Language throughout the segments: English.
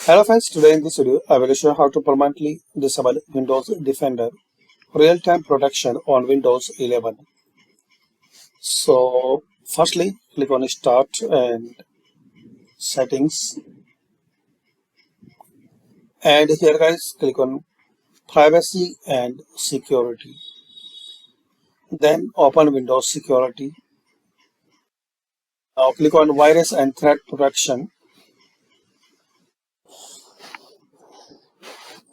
Hello friends, today in this video I will show you how to permanently disable Windows Defender real-time protection on Windows 11. So firstly click on Start and Settings, and here guys click on Privacy and Security. Then open Windows Security. Now click on Virus and Threat Protection.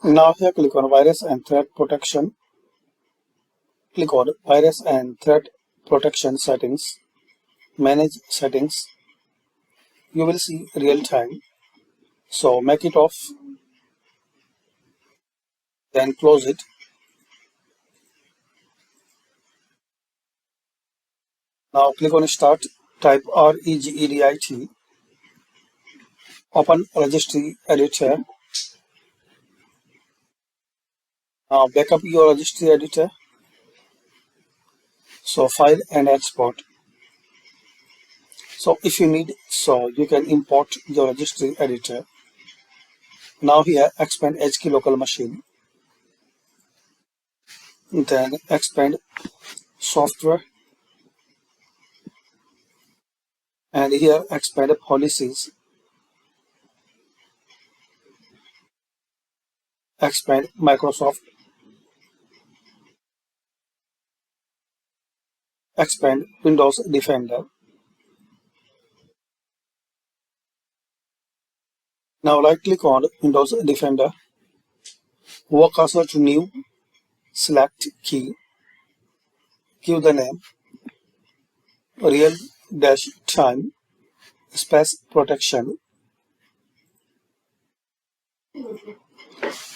Now here click on Virus and Threat Protection. Click on Virus and Threat Protection Settings. Manage Settings. You will see real time. So make it off, then close it. Now click on Start, type REGEDIT, open Registry Editor. Now backup your Registry Editor. So File and Export. So if you need, so you can import your Registry Editor. Now here expand HKey local machine. Then expand software. And here expand policies. Expand Microsoft. Expand Windows Defender. Now right click on Windows Defender. Work cursor to new. Select key. Give the name real-time space protection.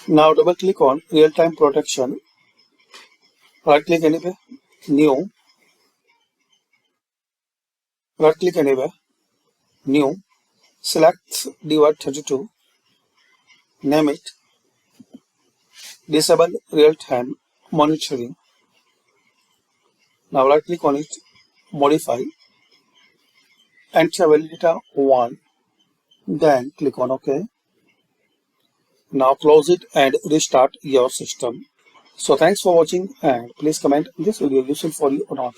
Now double click on real-time protection. Right click anywhere, new. Right click anywhere, new. Select DY32. Name it disable real-time monitoring. Now right click on it, modify. Enter valid data 1. Then click on OK. Now close it and restart your system. So thanks for watching, and please comment this video useful for you or not.